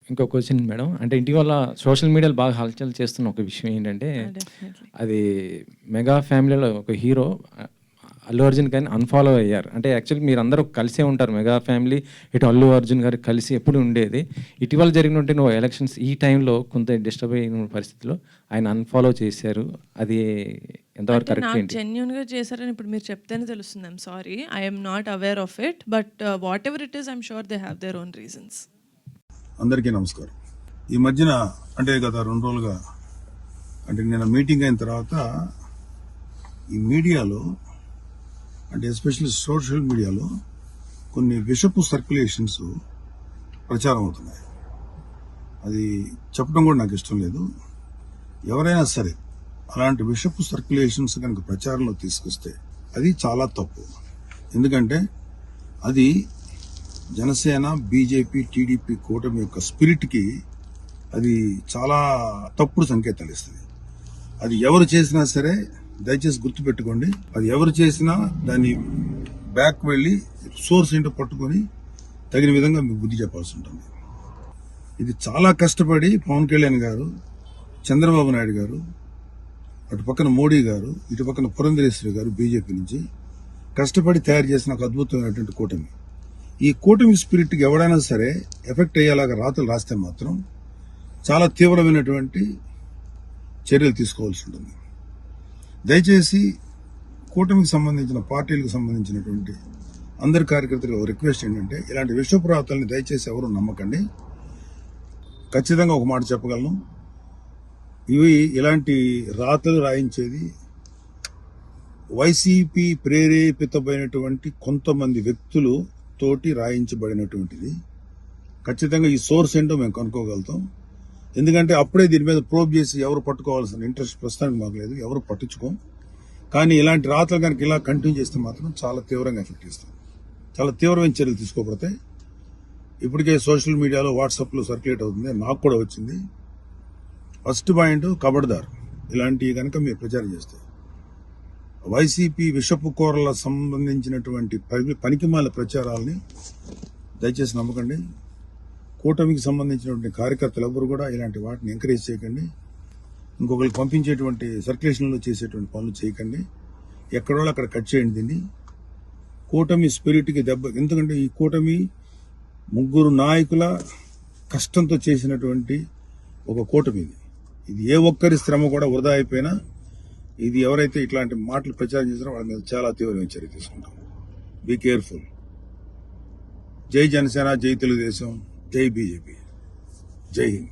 ఇంకో question madam. అంటే ఇటీవల సోషల్ మీడియాలో బాగా హల్చల్ చేస్తున్న ఒక విషయం ఏంటంటే, అది మెగా ఫ్యామిలీలో ఒక హీరో అల్లు అర్జున్ గారిని అన్‌ఫాలో అయ్యారు. అంటే యాక్చువల్లీ మీరందరూ కలిసే ఉంటారు. మెగా ఫ్యామిలీ ఇటు అల్లు అర్జున్ గారు కలిసి ఎప్పుడు ఉండేది. ఇటీవల జరిగినటువంటి ఎలక్షన్స్ ఈ టైంలో కొంత డిస్టర్బ్ అయిన పరిస్థితిలో ఆయన అన్‌ఫాలో చేశారు. అది ఎంతవరకు అంటే కరెక్ట్ నాకు ఏంటి? జెన్యూన్‌గా చేశారని ఇప్పుడు మీరు చెప్తేనే తెలుస్తుంది. I'm sorry. I am not aware of it. But what ever it is I'm sure they have their own reasons. అందరికీ నమస్కారం. ఈ మధ్యన అంటే గత 2 రోజులుగా అంటే నిన్న మీటింగ్ అయిన తర్వాత ఈ మీడియాలో అంటే ఎస్పెషల్లీ సోషల్ మీడియాలో కొన్ని విషపు సర్క్యులేషన్స్ ప్రచారం అవుతున్నాయి. అది చెప్పడం కూడా నాకు ఇష్టం లేదు. ఎవరైనా సరే అలాంటి విషపు సర్క్యులేషన్స్ కనుక ప్రచారంలో తీసుకొస్తే అది చాలా తప్పు. ఎందుకంటే అది జనసేన, బీజేపీ, టీడీపీ కూటమి యొక్క స్పిరిట్కి అది చాలా తప్పుడు సంకేతాలు ఇస్తుంది. అది ఎవరు చేసినా సరే దయచేసి గుర్తుపెట్టుకోండి. అది ఎవరు చేసినా దాన్ని బ్యాక్ వెళ్ళి సోర్స్ ఏంటో పట్టుకొని తగిన విధంగా మీకు బుద్ధి చెప్పాల్సి ఉంటుంది. ఇది చాలా కష్టపడి పవన్ కళ్యాణ్ గారు, చంద్రబాబు నాయుడు గారు, అటు పక్కన మోడీ గారు, ఇటు పక్కన పురంధరేశ్వరి గారు బీజేపీ నుంచి కష్టపడి తయారు చేసిన ఒక అద్భుతమైనటువంటి కూటమి. ఈ కూటమి స్పిరిట్కి ఎవడైనా సరే ఎఫెక్ట్ అయ్యేలాగా రాతలు రాస్తే మాత్రం చాలా తీవ్రమైనటువంటి చర్యలు తీసుకోవాల్సి ఉంటుంది. దయచేసి కూటమికి సంబంధించిన పార్టీలకు సంబంధించినటువంటి అందరి కార్యకర్తలకు రిక్వెస్ట్ ఏంటంటే ఇలాంటి విషపు రాతల్ని దయచేసి ఎవరు నమ్మకండి. ఖచ్చితంగా ఒక మాట చెప్పగలను, ఇలాంటి రాతలు రాయించేది వైసీపీ ప్రేరేపితమైనటువంటి కొంతమంది వ్యక్తులు తోటి రాయించబడినటువంటిది. ఖచ్చితంగా ఈ సోర్స్ ఏంటో మేము కనుక్కోగలుగుతాం. ఎందుకంటే అప్పుడే దీని మీద ప్రోబ్ చేసి ఎవరు పట్టుకోవాల్సిన ఇంట్రెస్ట్ ప్రస్తుతానికి మాకు లేదు, ఎవరు పట్టించుకోం. కానీ ఇలాంటి రాతలు కనుక ఇలా కంటిన్యూ చేస్తే మాత్రం చాలా తీవ్రంగా ఎఫెక్ట్ ఇస్తాం. చాలా తీవ్రమైన చర్యలు తీసుకోబడతాయి. ఇప్పటికే సోషల్ మీడియాలో వాట్సాప్లో సర్క్యులేట్ అవుతుంది, నాకు కూడా వచ్చింది. ఫస్ట్ పాయింట్ ఖబర్దార్, ఇలాంటివి కనుక మీరు ప్రచారం చేస్తే వైసీపీ విషపు కూరల సంబంధించినటువంటి పనికిమాల ప్రచారాలని దయచేసి నమ్మకండి. కూటమికి సంబంధించినటువంటి కార్యకర్తలు ఎవరు కూడా ఇలాంటి వాటిని ఎంకరేజ్ చేయకండి. ఇంకొకరికి పంపించేటువంటి సర్క్యులేషన్లో చేసేటువంటి పనులు చేయకండి. ఎక్కడో అక్కడ కట్ చేయండి దీన్ని. కూటమి స్పిరిట్కి దెబ్బ. ఎందుకంటే ఈ కూటమి 3 నాయకుల కష్టంతో చేసినటువంటి ఒక కూటమి ఇది. ఏ ఒక్కరి శ్రమ కూడా వృధా అయిపోయినా ఇది ఎవరైతే ఇట్లాంటి మాటలు ప్రచారం చేస్తారో వాళ్ళ మీద చాలా తీవ్రమైన చర్య తీసుకుంటాం. Be careful. జై జనసేన, జై తెలుగుదేశం, జై బీజేపీ, జై హింద్.